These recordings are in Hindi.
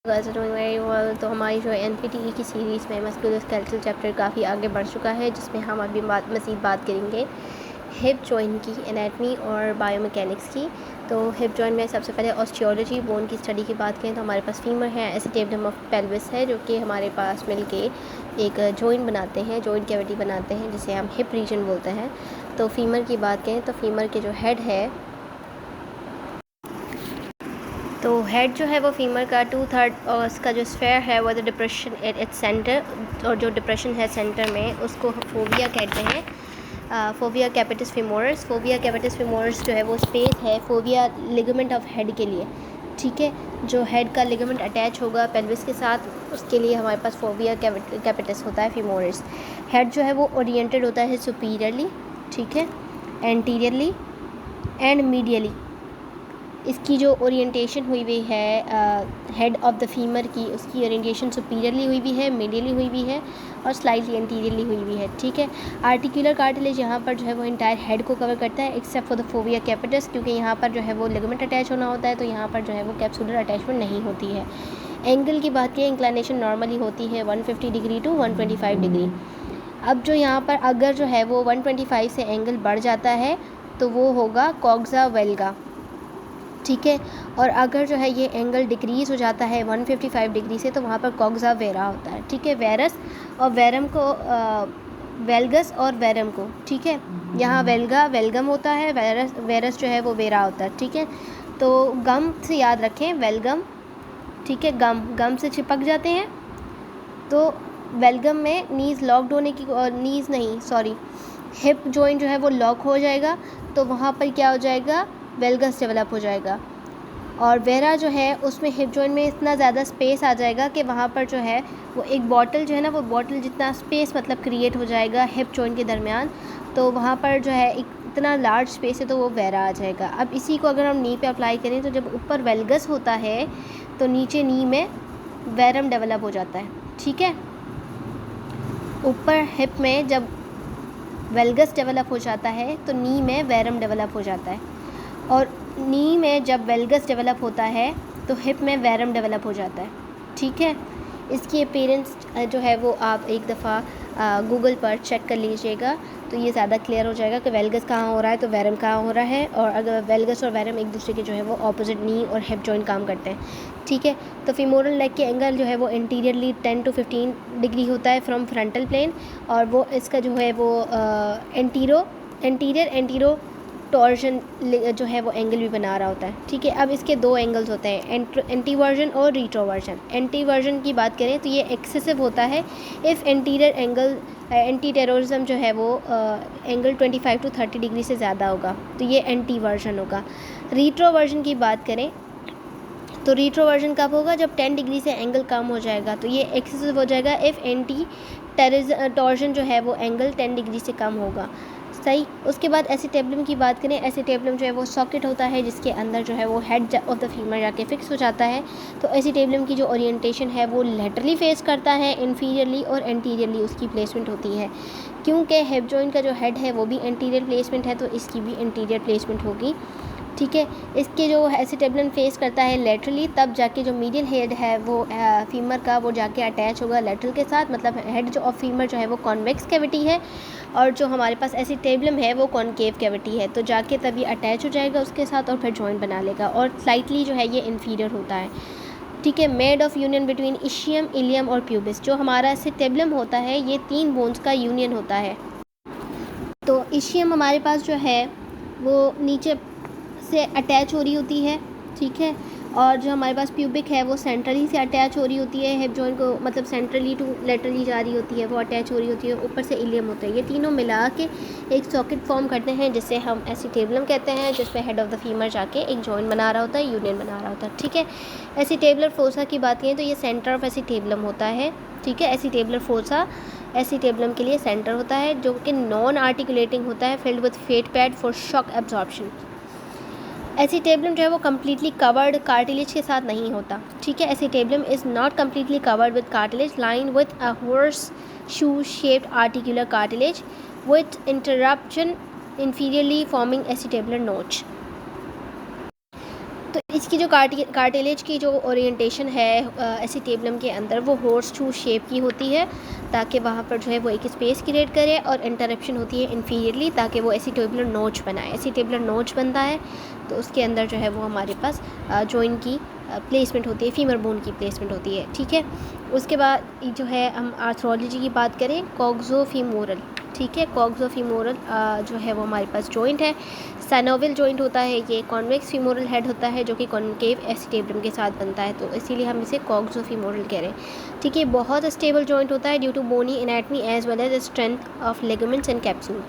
Guys doing very well. तो हमारी जो एनपीटीई की सीरीज़ में मस्कुलोस्केलेटल चैप्टर काफ़ी आगे बढ़ चुका है, जिसमें हम अभी मज़ीद बात करेंगे हिप जॉइंट की एनाटमी और बायोमैकेनिक्स की। तो हिप जॉइंट में सबसे पहले ऑस्टियोलॉजी बोन की स्टडी की बात करें तो हमारे पास फीमर है, एसिटेबलम ऑफ पेल्विस है, जो कि हमारे पास मिलके एक जॉइंट बनाते हैं, जॉइंट कैविटी बनाते हैं, जिसे हम हिप रीजन बोलते हैं। तो फीमर की बात करें तो फीमर के जो हेड है, तो हेड जो है वो फीमर का 2/3 और उसका जो स्फेयर है वो डिप्रेशन एट इट्स सेंटर, और जो डिप्रेशन है सेंटर में उसको फोविया कहते हैं, fovea capitis femoris. Fovea capitis femoris जो है वो स्पेस है फोविया लिगामेंट ऑफ हेड के लिए, ठीक है। जो हेड का लिगामेंट अटैच होगा पेल्विस के साथ, उसके लिए हमारे पास फोविया कैपिटस होता है फेमोरस। हेड जो है वो ओरिएंटेड होता है सुपीरियरली, ठीक है, एंटीरियरली एंड मीडियली। इसकी जो ओरिएंटेशन हुई हुई है हेड ऑफ द फीमर की, उसकी ओरिएंटेशन सुपीरियरली हुई हुई है, मीडियली हुई हुई है और स्लाइटली एंटीरियरली हुई हुई है, ठीक है। आर्टिकुलर कार्टिलेज यहाँ पर जो है वो इंटायर हेड को कवर करता है except for the fovea capitis, क्योंकि यहाँ पर जो है वो लिगामेंट अटैच होना होता है, तो यहाँ पर जो है वो कैप्सुलर अटैचमेंट नहीं होती है। एंगल की बात करें, इंक्लिनेशन नॉर्मली होती है 150 डिग्री टू 125 डिग्री। अब जो यहाँ पर अगर जो है वो 125 से एंगल बढ़ जाता है तो वो होगा कॉक्सा वेल्गा, ठीक है। और अगर जो है ये एंगल डिक्रीज़ हो जाता है 155 डिग्री से तो वहाँ पर कॉक्सा वेरा होता है, ठीक है। वेरस और वेरम को वेल्गस और वेरम को, ठीक है। यहाँ वेल्गा वेलगम होता है, वेरस जो है वो वेरा होता है, ठीक है। तो गम से याद रखें, वेलगम, ठीक है। गम से चिपक जाते हैं तो वेलगम में नीज़ लॉक्ड होने की, नीज़ नहीं सॉरी हिप जॉइंट जो है वो लॉक हो जाएगा, तो वहाँ पर क्या हो जाएगा, वेलगस डेवलप हो जाएगा। और वेरा जो है उसमें हिप जॉइंट में इतना ज़्यादा स्पेस आ जाएगा कि वहाँ पर जो है वो एक बॉटल जो है ना, वो बॉटल जितना स्पेस मतलब क्रिएट हो जाएगा हिप जॉइंट के दरमियान, तो वहाँ पर जो है इतना लार्ज स्पेस है तो वो वेरा आ जाएगा। अब इसी को अगर हम नी पे अप्लाई करें तो जब ऊपर वेलगस होता है तो नीचे नी में वेरम डेवलप हो जाता है, ठीक है। ऊपर हिप में जब वेलगस डेवलप हो जाता है तो नी में वेरम डेवलप हो जाता है, और नी में जब वेलगस डेवलप होता है तो हिप में वेरम डेवलप हो जाता है, ठीक है। इसकी अपीयरेंस जो है वो आप एक दफ़ा गूगल पर चेक कर लीजिएगा तो ये ज़्यादा क्लियर हो जाएगा कि वेलगस कहाँ हो रहा है तो वेरम कहाँ हो रहा है, और अगर वेलगस और वेरम एक दूसरे के जो है वो ऑपोजिट नी और हिप जॉइंट काम करते हैं, ठीक है। तो फीमोरल लेग के एंगल जो है वो इंटीरियरली 10 to 15 डिग्री होता है फ्रॉम फ्रंटल प्लेन, और वो इसका जो है वो एंटीरियर टॉर्जन जो है वो एंगल भी बना रहा होता है, ठीक है। अब इसके दो एंगल्स होते हैं, एंटीवर्जन और रिट्रोवर्जन। एंटीवर्जन की बात करें तो ये एक्सेसिव होता है if anterior angle anti terrorism जो है वो एंगल 25 to 30 डिग्री से ज़्यादा होगा, तो ये एंटीवर्जन होगा। रिट्रोवर्जन की बात करें तो रिट्रोवर्जन कब होगा, जब 10 डिग्री से एंगल कम हो जाएगा, तो ये एक्सेसिव हो जाएगा इफ़ एंटी टॉर्जन जो है वो एंगल 10 डिग्री से कम होगा, सही। उसके बाद एसिटेबलम की बात करें, एसिटेबलम जो है वो सॉकेट होता है जिसके अंदर जो है वो हेड ऑफ द फीमर जाके फिक्स हो जाता है। तो एसिटेबलम की जो ओरिएंटेशन है वो लेटरली फेस करता है, इन्फीरियरली और एंटीरियरली उसकी प्लेसमेंट होती है। क्योंकि हिप जॉइंट का जो हेड है वो भी एंटीरियर प्लेसमेंट है तो इसकी भी एंटीरियर प्लेसमेंट होगी, ठीक है। इसके जो एसिटेबलम फेस करता है लेटरली, तब जाके जो मीडियल हेड है वो फीमर का वो जाके अटैच होगा लेटरल के साथ, मतलब हेड जो ऑफ फीमर जो है वो कॉन्वेक्स कैविटी है और जो हमारे पास एसिटेबलम है वो कॉनकेव कैविटी है, तो जाके तभी अटैच हो जाएगा उसके साथ और फिर जॉइंट बना लेगा, और स्लाइटली जो है ये इन्फीरियर होता है, ठीक है। Made of union between ischium, ilium और प्यूबिस। जो हमारा एसिटेबलम होता है ये 3 बोन्स का यूनियन होता है। तो इशियम हमारे पास जो है वो नीचे से अटैच हो रही होती है, ठीक है, और जो हमारे पास प्यूबिक है वो सेंट्रली से अटैच हो रही होती है, हिप जॉइंट को मतलब सेंट्रली टू लेटरली जा रही होती है, वो अटैच हो रही होती है, ऊपर से इलियम होता है। ये तीनों मिला के एक सॉकेट फॉर्म करते हैं जिसे हम एसिटेबलम कहते हैं, जिसमें हेड ऑफ द फीमर जाके एक जॉइंट बना रहा होता है, यूनियन बना रहा होता है, ठीक है। एसिटेबलर फोसा की बात करें तो ये सेंटर ऑफ एसिटेबलम होता है, ठीक है। एसिटेबलर फोसा एसिटेबलम के लिए सेंटर होता है जो कि नॉन आर्टिकुलेटिंग होता है, filled with fat pad for shock absorption. Acetabulum जो है वो कम्प्लीटली कवर्ड कार्टिलेज के साथ नहीं होता, ठीक है। Acetabulum is not completely covered with cartilage line with a horse shoe shaped articular cartilage with interruption inferiorly forming acetabular notch। तो इसकी जो कार्टिलेज की जो ओरिएंटेशन है एसिटेबुलम के अंदर वो हॉर्स शू शेप की होती है, ताकि वहाँ पर जो है वो एक स्पेस क्रिएट करे, और इंटरप्शन होती है इन्फीरियरली ताकि वो एसिटेबुलर नोच बनाए। एसिटेबुलर नोच बनता है तो उसके अंदर जो है वो हमारे पास जॉइंट की प्लेसमेंट होती है, फीमर बोन की प्लेसमेंट होती है। ठीक है, उसके बाद जो है हम आर्थ्रोलॉजी की बात करें, कॉक्सोफीमोरल। ठीक है, कॉक्सोफीमोरल जो है वो हमारे पास जॉइंट है। साइनोवियल जॉइंट होता है, ये कॉन्वेक्स फीमोरल हेड होता है जो कि कॉनकेव एसिटेबुलम के साथ बनता है, तो इसीलिए हम इसे कॉक्सोफीमोरल कह रहे हैं। ठीक है, बहुत स्टेबल जॉइंट होता है due to bony anatomy as well as strength of ligaments and capsule.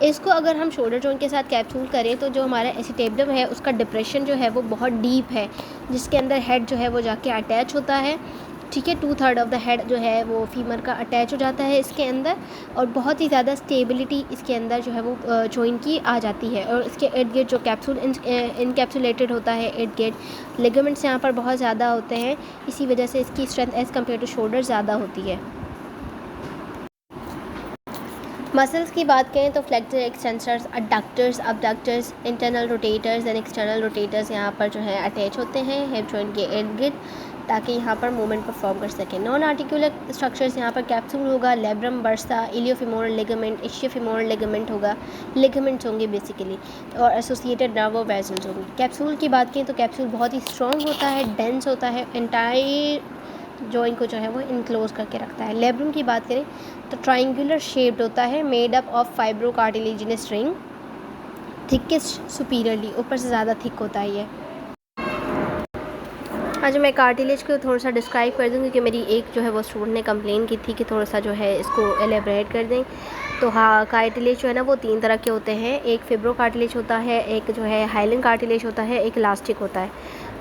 इसको अगर हम शोल्डर जॉइंट के साथ कैप्सूल करें तो जो हमारा एसिटेबुलम है उसका डिप्रेशन जो है वो बहुत डीप है, जिसके अंदर हेड जो है वो जाके अटैच होता है। ठीक है, 2/3 ऑफ द हेड जो है वो फीमर का अटैच हो जाता है इसके अंदर, और बहुत ही ज़्यादा स्टेबिलिटी इसके अंदर जो है वो जॉइंट की आ जाती है। और इसके इर्द गिर्द जो कैप्सूल इनकैप्सुलेटेड होता है, इर्द गिर्द लिगामेंट्स यहाँ पर बहुत ज़्यादा होते हैं, इसी वजह से इसकी strength as compare to shoulder ज़्यादा होती है। मसल्स की बात करें तो flexor, extensors, adductors, abductors, internal rotators and external rotators यहाँ पर जो है अटैच होते हैं हिप जॉइंट के इर्द गिर्द, ताकि यहाँ पर मूवमेंट परफॉर्म कर सकें। नॉन आर्टिकुलर स्ट्रक्चर्स यहाँ पर कैप्सूल होगा, लेब्रम, बर्सा, इलियोफीमोरल लिगामेंट, इशियोफीमोरल लिगामेंट होगा, लिगामेंट्स होंगे बेसिकली, और एसोसिएटेड नर्व वेसल्स होंगे। कैप्सूल की बात करें तो कैप्सूल बहुत ही स्ट्रॉन्ग होता है, डेंस होता है, एंटायर जॉइंट को जो है वो इनक्लोज करके रखता है। लेब्रम की बात करें तो ट्राइंगुलर शेप्ड होता है, made up of fibro cartilaginous ring, thickest superiorly, ऊपर से ज़्यादा थिक होता है ये। आज मैं कार्टिलेज को थोड़ा सा डिस्क्राइब कर दूँ, क्योंकि मेरी एक जो है वो स्टूडेंट ने कंप्लेन की थी कि थोड़ा सा जो है इसको एलेबरेट कर दें। तो हाँ, कार्टिलेज जो है ना वो 3 तरह के होते हैं, एक फिब्रो कार्टिलेज होता है, एक जो है हाइलिन कार्टिलेज होता है, एक इलास्टिक होता है।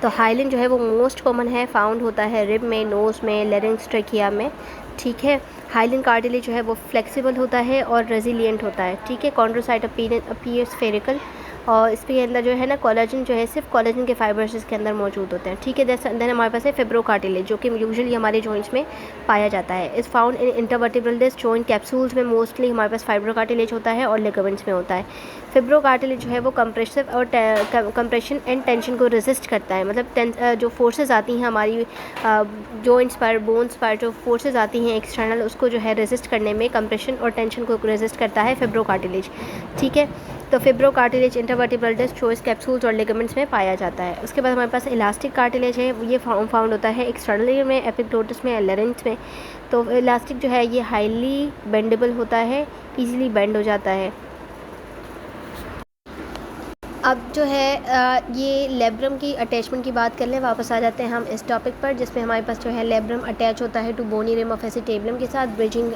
तो हाइलिन जो है वो मोस्ट कॉमन है, फाउंड होता है रिब में, नोज़ में, लेरिंक्स, ट्रेकिया में। ठीक है, हाइलिन कार्टिलेज जो है वो फ्लेक्सिबल होता है और रेजिलिएंट होता है। ठीक है, कॉन्ड्रोसाइट अपीयर स्फेरिकल, और इसके अंदर जो है ना कोलेजन जो है सिर्फ कोलेजन के फाइबर्स इसके अंदर मौजूद होते हैं। ठीक है, देन हमारे पास है फिब्रो कार्टिलेज, जो कि यूजुअली हमारे जॉइंट्स में पाया जाता है। Is found in intervertebral disc joint capsules में मोस्टली हमारे पास फाइब्रो कार्टिलेज होता है और लिगामेंट्स में होता है। फिब्रो कार्टिलेज जो है वो कंप्रेसिव और कंप्रेशन एंड टेंशन को रेजिस्ट करता है, मतलब जो फोर्सेस आती हैं हमारी जॉइंट्स पर, बोन्स पर, जो फोर्सेस आती हैं एक्सटर्नल, उसको जो है रेजिस्ट करने में, कंप्रेशन और टेंशन को रेजिस्ट करता है फिब्रो कार्टिलेज। ठीक है, तो फिब्रो कार्टिलेज इंटरवर्टिब्रल डिस्क चोइस कैप्सूल्स और लिगामेंट्स में पाया जाता है। उसके बाद हमारे पास इलास्टिक कार्टिलेज है, ये फाउंड होता है एक्सटर्नली में, एपिग्लोटिस में, लेरिंक्स में। तो इलास्टिक जो है ये हाईली बेंडेबल होता है, ईजिली बेंड हो जाता है। अब जो है ये लेब्रम की अटैचमेंट की बात कर लें, वापस आ जाते हैं हम इस टॉपिक पर, जिसमें हमारे पास जो है लेब्रम अटैच होता है to bony rim of acetabulum के साथ, ब्रिजिंग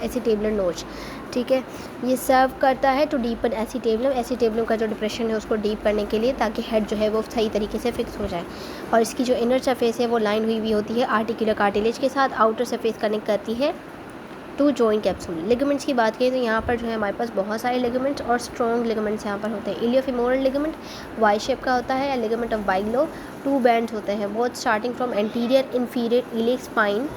एसिटेबुलर नोच। ठीक है, ये सर्व करता है टू डीपन एसिटेबुलम, एसिटेबुलम का जो डिप्रेशन है उसको डीप करने के लिए, ताकि हेड जो है वो सही तरीके से फिक्स हो जाए। और इसकी जो इनर सरफेस है वो लाइन हुई होती है आर्टिकुलर कार्टिलेज के साथ, आउटर सरफेस कनेक्ट करती है टू जॉइंट कैप्सूल। लिगामेंट्स की बात करें तो यहाँ पर जो है हमारे पास बहुत सारे लिगामेंट्स और स्ट्रॉन्ग लिगामेंट्स यहाँ पर होते हैं। इलियोफीमोरल लिगामेंट वाई शेप का होता है, या लिगामेंट ऑफ वाइलो, 2 बैंड्स होते हैं, both starting from anterior inferior iliac spine.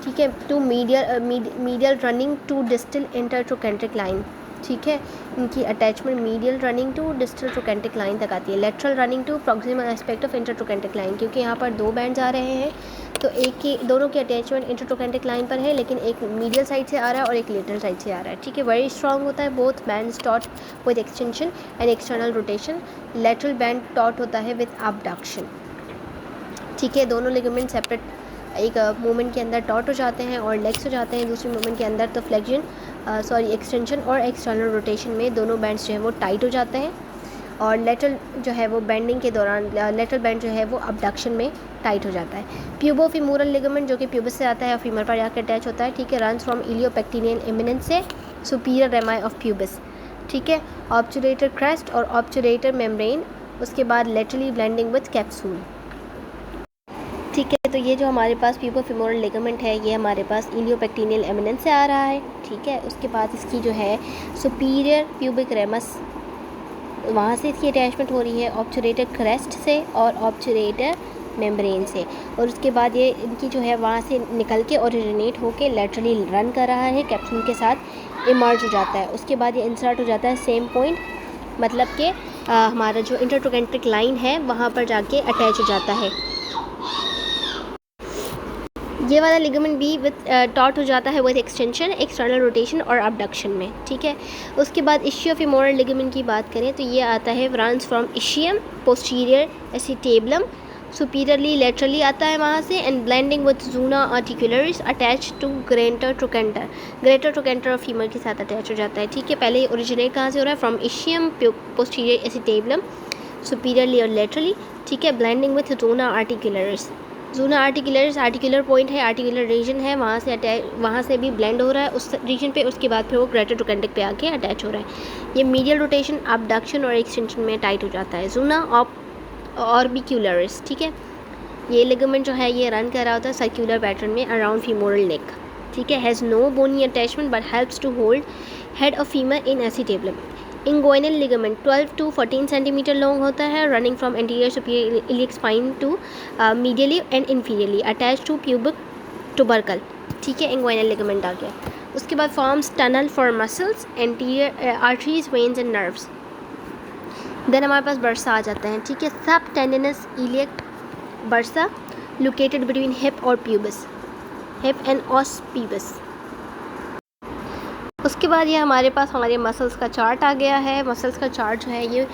ठीक है, two medial running to distal intertrochanteric line. ठीक है, इनकी attachment medial running to distal trochanteric line तक आती है, lateral running to proximal aspect of intertrochanteric line, क्योंकि यहाँ पर 2 बैंड्स आ रहे हैं, तो दोनों की अटैचमेंट इंटरट्रोकेंट्रिक लाइन पर है, लेकिन एक मीडियल साइड से आ रहा है और एक लेटरल साइड से आ रहा है। ठीक है, वेरी स्ट्रॉन्ग होता है, both bands taught with extension and external rotation, lateral band taught होता है विद अबडक्शन। ठीक है, दोनों लिगामेंट सेपरेट एक मूवमेंट के अंदर टॉट हो जाते हैं और लेग्स हो जाते हैं, दूसरे मूवमेंट के अंदर तो फ्लेक्शन एक्सटेंशन और एक्सटर्नल रोटेशन में दोनों बैंड्स जो है वो टाइट हो जाते हैं, और लेटरल जो है वो बेंडिंग के दौरान लेटरल बैंड जो है वो अबडक्शन में टाइट हो जाता है। प्यूबोफीमोरल लिगामेंट जो कि प्यूबस से आता है और फीमर पर जाकर अटैच होता है। ठीक है, रन्स फ्रॉम इलियोपेक्टिनियल एमिनेंस से सुपीरियर रेमाई ऑफ प्यूबस। ठीक है, ऑब्चुरेटर क्रेस्ट और ऑब्चुरेटर मेम्ब्रेन, उसके बाद लेटरली ब्लेंडिंग विथ कैप्सूल। ठीक है, तो ये जो हमारे पास प्यूबोफीमोरल लिगामेंट है ये हमारे पास इलियोपेक्टिनियल एमिनेंस से आ रहा है। ठीक है, उसके बाद इसकी जो है सुपीरियर प्यूबिक रेमस, वहाँ से इसकी अटैचमेंट हो रही है ऑब्चुरेटर क्रेस्ट से और ऑब्चुरेटर मेम्ब्रेन से, और उसके बाद ये इनकी जो है वहाँ से निकल के ओरिजिनेट होके लेटरली रन कर रहा है, कैप्सूल के साथ इमर्ज हो जाता है। उसके बाद ये इंसर्ट हो जाता है सेम पॉइंट, मतलब कि हमारा जो इंटरट्रोकेंट्रिक लाइन है वहाँ पर जाके अटैच हो जाता है। ये वाला लिगामेंट भी विद टॉट हो जाता है विद एक्सटेंशन, एक्सटर्नल रोटेशन और अबडक्शन में, ठीक है। उसके बाद इशियो फेमोरल लिगामेंट की बात करें तो ये आता है runs from ischium posterior acetabulum superiorly laterally आता है वहाँ से, and blending with zona articularis attach to greater trochanter, greater trochanter और फीमर के साथ अटैच हो जाता है, ठीक है। पहले ओरिजिनेट कहाँ से हो रहा है, from ischium posterior acetabulum superiorly और लेटरली, ठीक है। Blending with zona articularis, zona articularis articular point है, आर्टिकुलर रीजन है, वहाँ से भी ब्लेंड हो रहा है उस रीजन पे, उसके बाद फिर वो ग्रेटर ट्रोकेंटिक पे आके अटैच हो रहा है। ये मीडियल रोटेशन, अबडक्शन और एक्सटेंशन में टाइट हो जाता है। जूना ऑर्बिक्यूलरिस, ठीक है। ये लिगामेंट जो है ये रन कर रहा होता है सर्कुलर पैटर्न में अराउंड फीमोरल नेक, ठीक है। Has no bony attachment but helps to hold head of femur in acetabulum. Inguinal ligament 12 to 14 centimetre long होता है, running from anterior superior iliac spine to medially and inferiorly attach to pubic tubercle, ठीक है। इंगोइनल लिगामेंट आ गया। उसके बाद forms tunnel for muscles, anterior arteries, veins and nerves. Then हमारे पास बर्सा आ जाता है, ठीक है। सब tendinous iliac bursa located between hip और प्यूबिस, हिप एंड ऑस प्यूबिस। उसके बाद ये हमारे पास हमारे मसल्स का चार्ट आ गया है। मसल्स का चार्ट जो है ये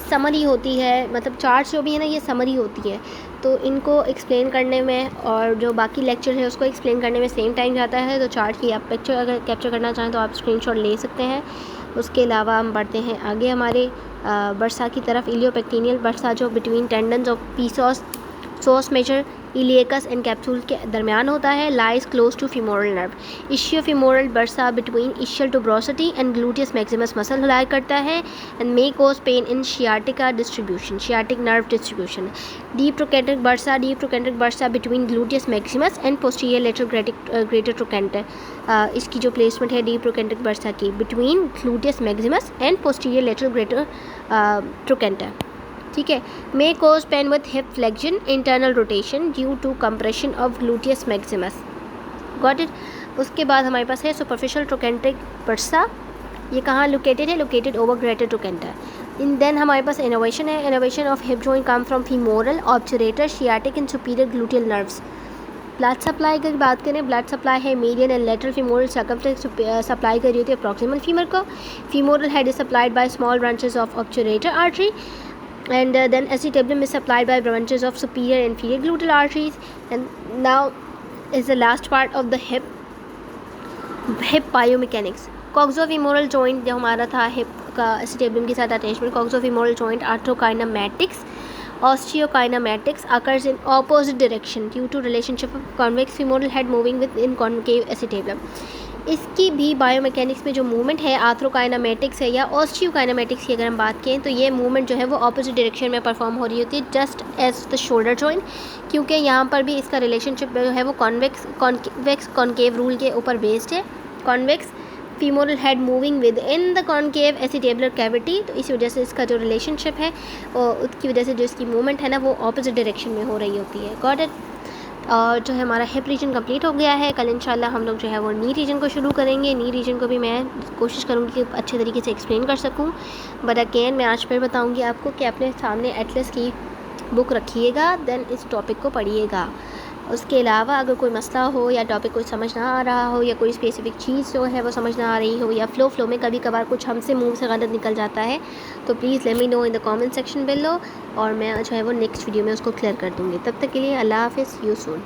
समरी होती है, मतलब चार्ट जो भी है ना ये समरी होती है, तो इनको एक्सप्लेन करने में और जो बाकी लेक्चर है उसको एक्सप्लेन करने में सेम टाइम जाता है। तो चार्ट की आप पिक्चर अगर कैप्चर करना चाहें तो आप स्क्रीनशॉट ले सकते हैं। उसके अलावा हम बढ़ते हैं आगे हमारे बर्सा की तरफ। इलियोपेक्टिनियल बर्सा जो between tendons of psoas psoas major iliacus and capsule के दरमियान होता है, lies close to femoral nerve. Ischiofemoral bursa between ischial tuberosity and gluteus maximus muscle lie करता है, and may cause pain in sciatica distribution, sciatic nerve distribution. Deep trochanteric bursa between gluteus maximus and posterior lateral greater trochanter. इसकी जो प्लेसमेंट है डीप ट्रोकेंट्रिक बर्सा की between gluteus maximus and posterior lateral greater trochanter, ठीक है। May cause pain with hip flexion, internal rotation due to compression of gluteus maximus, got it. उसके बाद हमारे पास है सुपरफिशियल ट्रोकेंट्रिक बर्सा, ये कहाँ लोकेटेड है, located over greater trochanter. In then हमारे पास इनोवेशन है, innervation of hip joint come from femoral obturator sciatic and superior gluteal nerves. Blood supply की बात करें, ब्लड सप्लाई है median and lateral femoral circumflex supply कर रही होती है प्रॉक्सिमल फीमर को। Femoral head is supplied by small branches of obturator artery, and then acetabulum is supplied by branches of superior and inferior gluteal arteries. And now is the last part of the hip biomechanics. coxofemoral joint जो हमारा था हिप का acetabulum के साथ attachment, coxofemoral joint arthrokinematics osteokinematics occurs in opposite direction due to relationship of convex femoral head moving within concave acetabulum. इसकी भी बायोमैकेनिक्स में जो मूवमेंट है आर्थ्रोकाइनेमेटिक्स है या ऑस्टियोकाइनेमेटिक्स की अगर हम बात करें तो ये मूवमेंट जो है वो ऑपोजिट डायरेक्शन में परफॉर्म हो रही होती है, just as the shoulder joint, क्योंकि यहाँ पर भी इसका रिलेशनशिप जो है वो कॉन्वेक्स कॉन्केव रूल के ऊपर बेस्ड है। Convex femoral head moving within the concave acetabular cavity, तो इसी वजह से इसका जो रिलेशनशिप है और उसकी वजह से जो इसकी मूवमेंट है ना वो ऑपोजिट डायरेक्शन में हो रही होती है, गॉट इट। और जो है हमारा हिप रीजन कंप्लीट हो गया है। कल इंशाल्लाह हम लोग जो है वो नी रीजन को शुरू करेंगे। नी रीजन को भी मैं कोशिश करूँगी कि अच्छे तरीके से एक्सप्लेन कर सकूँ, बट अगेन मैं आज फिर बताऊँगी आपको कि अपने सामने एटलस की बुक रखिएगा, देन इस टॉपिक को पढ़िएगा। उसके अलावा अगर कोई मसला हो या टॉपिक कोई समझ ना आ रहा हो या कोई स्पेसिफिक चीज़ जो है वो समझ ना आ रही हो या फ़्लो में कभी कभार कुछ हमसे मुंह से गलत निकल जाता है तो please let me know in the comment section below, और मैं जो है वो नेक्स्ट वीडियो में उसको क्लियर कर दूँगी। तब तक के लिए अल्लाह हाफ़िज़, यू सून।